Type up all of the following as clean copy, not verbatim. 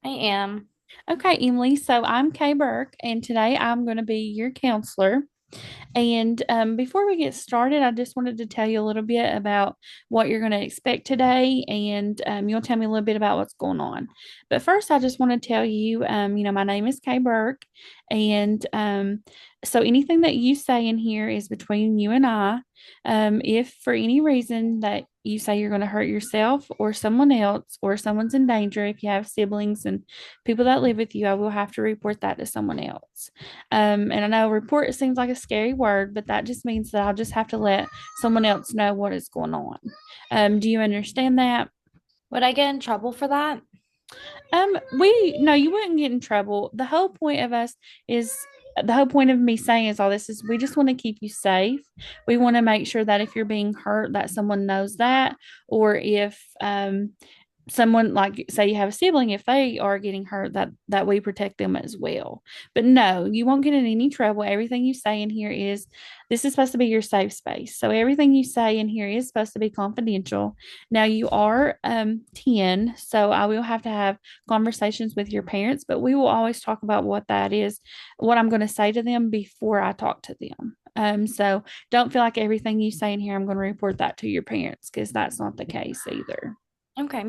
I am. Okay, Emily. So I'm Kay Burke, and today I'm going to be your counselor. And before we get started, I just wanted to tell you a little bit about what you're going to expect today, and you'll tell me a little bit about what's going on. But first, I just want to tell you, my name is Kay Burke, and so anything that you say in here is between you and I. If for any reason that you say you're going to hurt yourself or someone else, or someone's in danger, if you have siblings and people that live with you, I will have to report that to someone else. And I know report seems like a scary word, but that just means that I'll just have to let someone else know what is going on. Do you understand that? Would I get in trouble for that? We no, you wouldn't get in trouble. Is the whole point of me saying is all this is we just want to keep you safe. We want to make sure that if you're being hurt, that someone knows that, or if someone like say you have a sibling, if they are getting hurt, that we protect them as well. But no, you won't get in any trouble. Everything you say in here is this is supposed to be your safe space, so everything you say in here is supposed to be confidential. Now you are 10, so I will have to have conversations with your parents, but we will always talk about what that is, what I'm going to say to them before I talk to them. So don't feel like everything you say in here I'm going to report that to your parents, because that's not the case either. Okay.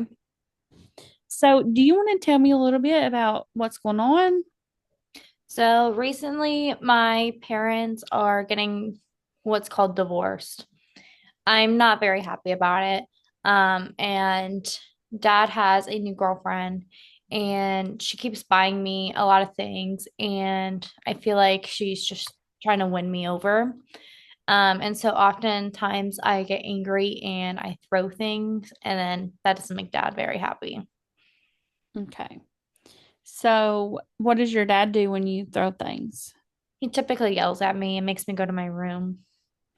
So, do you want to tell me a little bit about what's going on? So recently, my parents are getting what's called divorced. I'm not very happy about it. And dad has a new girlfriend, and she keeps buying me a lot of things, and I feel like she's just trying to win me over. And so oftentimes I get angry and I throw things, and then that doesn't make dad very happy. Okay. So, what does your dad do when you throw things? He typically yells at me and makes me go to my room.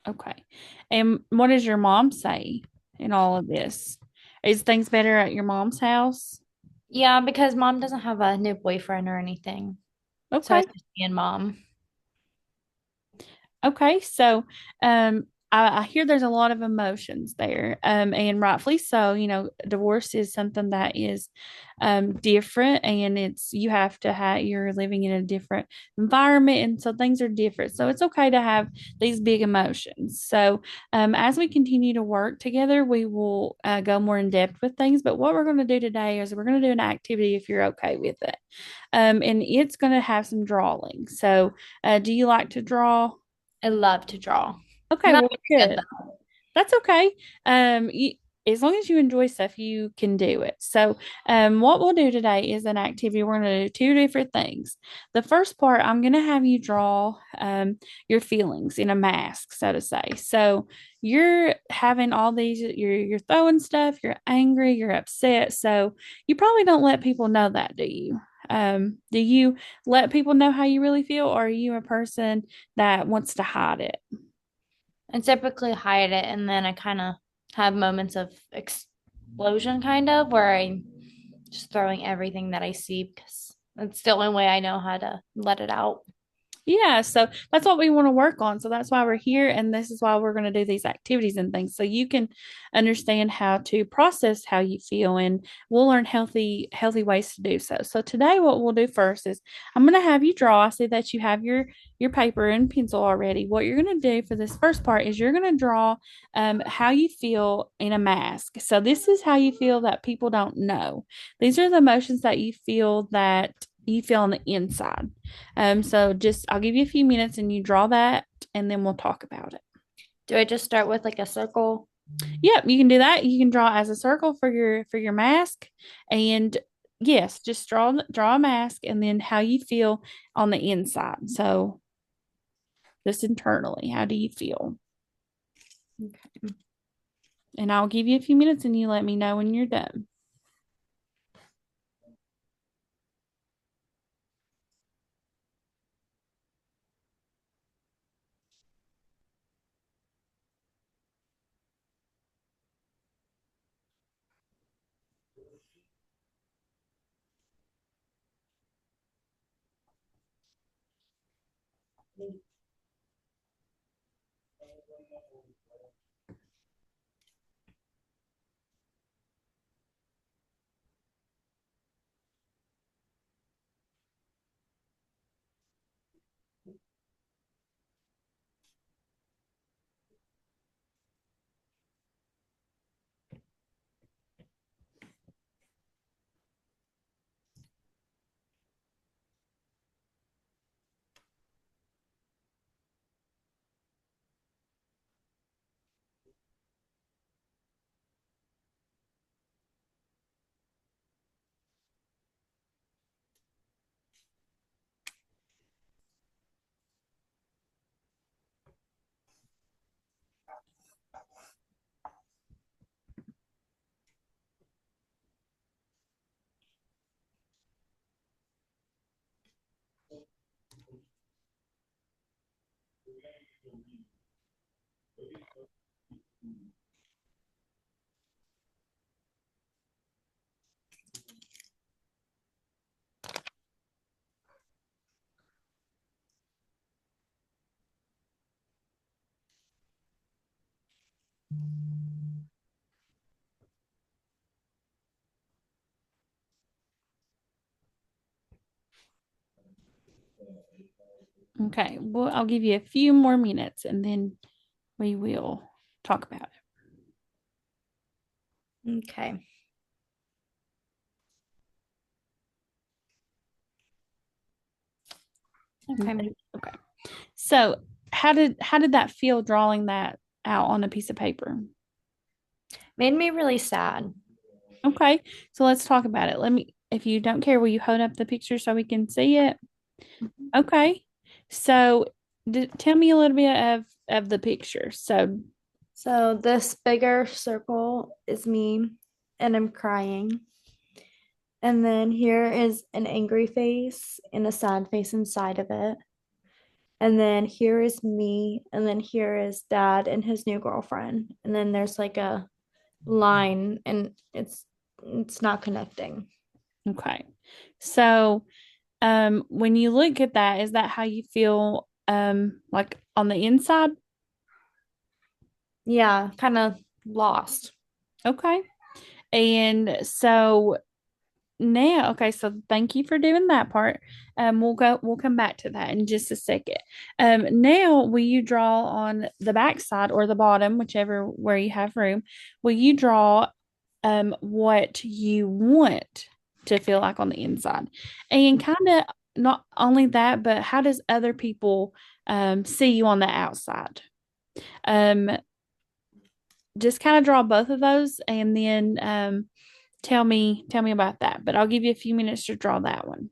Okay. And what does your mom say in all of this? Is things better at your mom's house? Yeah, because mom doesn't have a new boyfriend or anything. So Okay. it's just me and mom. Okay, so I hear there's a lot of emotions there, and rightfully so. You know, divorce is something that is different, and it's you have to have you're living in a different environment, and so things are different. So it's okay to have these big emotions. So as we continue to work together, we will go more in depth with things. But what we're going to do today is we're going to do an activity if you're okay with it, and it's going to have some drawing. So, do you like to draw? I love to draw. I'm Okay, not well, very good good. though. That's okay. As long as you enjoy stuff, you can do it. So, what we'll do today is an activity. We're going to do two different things. The first part, I'm going to have you draw your feelings in a mask, so to say. So, you're having all these, you're throwing stuff, you're angry, you're upset. So, you probably don't let people know that, do you? Do you let people know how you really feel, or are you a person that wants to hide it? I typically hide it, and then I kind of have moments of explosion, kind of, where I'm just throwing everything that I see because it's the only way I know how to let it out. Yeah, so that's what we want to work on. So that's why we're here, and this is why we're going to do these activities and things, so you can understand how to process how you feel, and we'll learn healthy ways to do so. So today, what we'll do first is I'm going to have you draw. I see that you have your paper and pencil already. What you're going to do for this first part is you're going to draw how you feel in a mask. So this is how you feel that people don't know. These are the emotions that you feel on the inside. So just I'll give you a few minutes and you draw that, and then we'll talk about it. Do I just start with like a circle? Yep, you can do that. You can draw as a circle for your mask, and yes, just draw a mask, and then how you feel on the inside. So just internally, how do you feel? Okay. And I'll give you a few minutes, and you let me know when you're done. Okay. Well, I'll give you a few more minutes and then we will talk about Okay. Okay. it. Okay. So, how did that feel drawing that out on a piece of paper? Made me really sad. Okay. So let's talk about it. If you don't care, will you hold up the picture so we can see it? Okay. So, tell me a little bit of the picture. So, So this bigger circle is me and I'm crying. And then here is an angry face and a sad face inside of it. And then here is me. And then here is dad and his new girlfriend. And then there's like a line and it's not connecting. okay. So, when you look at that, is that how you feel like on the inside? Yeah, kind of lost. Okay. And so now, okay, so thank you for doing that part. We'll come back to that in just a second. Now will you draw on the back side or the bottom, whichever where you have room, will you draw what you want to feel like on the inside? And kind of not only that, but how does other people see you on the outside? Um, just kind of draw both of those and then tell me about that. But I'll give you a few minutes to draw that one.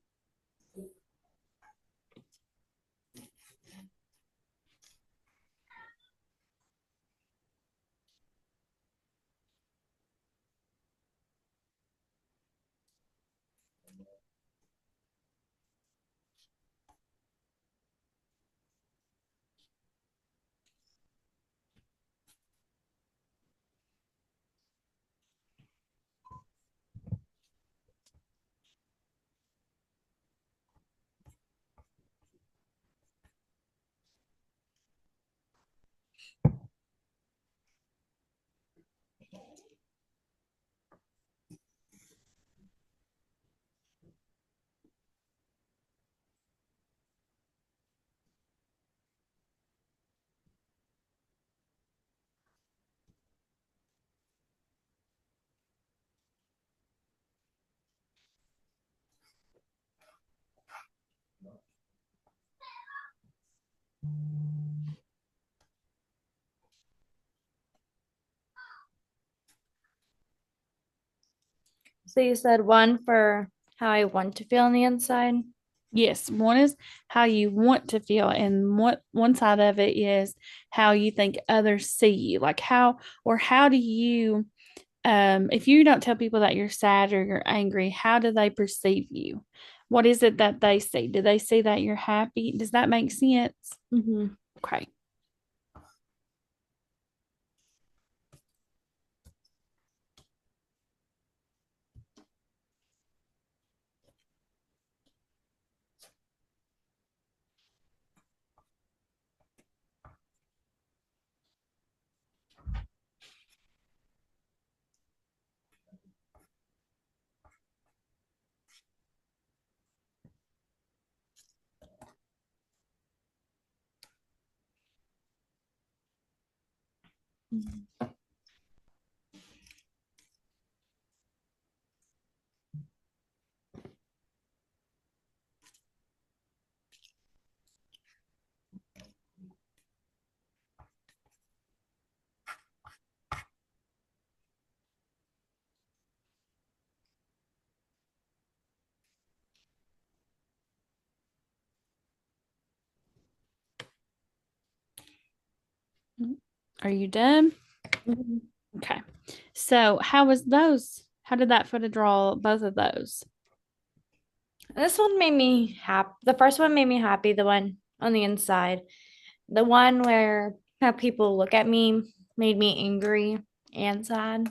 So you said one for how I want to feel on the inside. Yes, one is how you want to feel, and what one side of it is how you think others see you. Like how do you if you don't tell people that you're sad or you're angry, how do they perceive you? What is it that they see? Do they see that you're happy? Does that make sense? Mm-hmm. Okay. Are you done? Mm-hmm. Okay. So how was those? How did that photo draw both of those? This one made me happy. The first one made me happy, the one on the inside. The one where how people look at me made me angry and sad.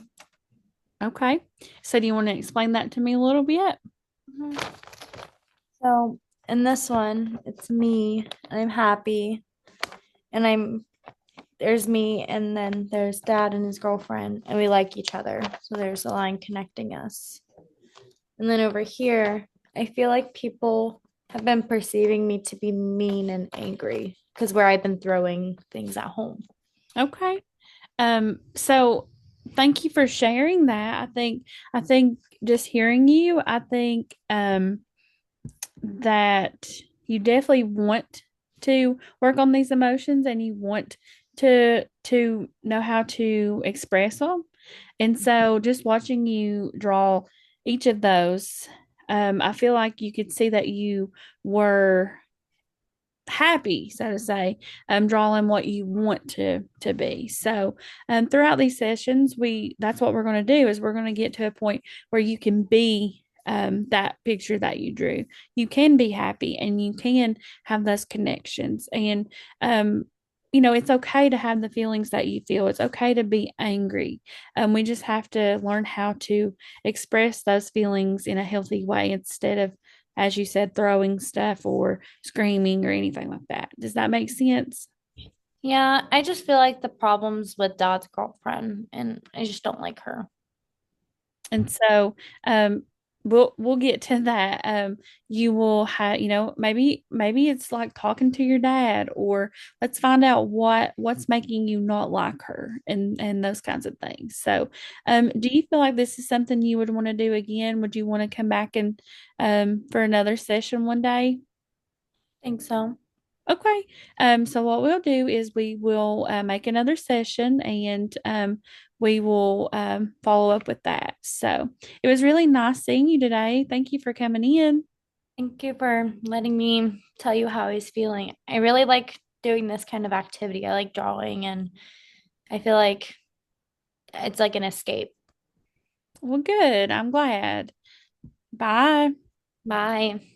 Okay. So do you want to explain that to me a little bit? Mhm. So in this one, it's me. I'm happy, and I'm there's me, and then there's dad and his girlfriend, and we like each other. So there's a line connecting us. And then over here, I feel like people have been perceiving me to be mean and angry because where I've been throwing things at home. Okay. So thank you for sharing that. I think just hearing you, I think that you definitely want to work on these emotions and you want to know how to express them. And so just watching you draw each of those, I feel like you could see that you were happy, so to say, drawing what you want to be. So throughout these sessions, we that's what we're going to do is we're going to get to a point where you can be that picture that you drew. You can be happy and you can have those connections. And it's okay to have the feelings that you feel. It's okay to be angry. We just have to learn how to express those feelings in a healthy way instead of, as you said, throwing stuff or screaming or anything like that. Does that make sense? Yeah, I just feel like the problems with dad's girlfriend, and I just don't like her. And so we'll get to that. You will have, maybe it's like talking to your dad, or let's find out what's making you not like her and those kinds of things. So do you feel like this is something you would want to do again? Would you want to come back and for another session one day? Think so. Okay. So what we'll do is we will make another session and we will follow up with that. So it was really nice seeing you today. Thank you for coming in. Thank you for letting me tell you how I was feeling. I really like doing this kind of activity. I like drawing, and I feel like it's like an escape. Well, good. I'm glad. Bye. Bye.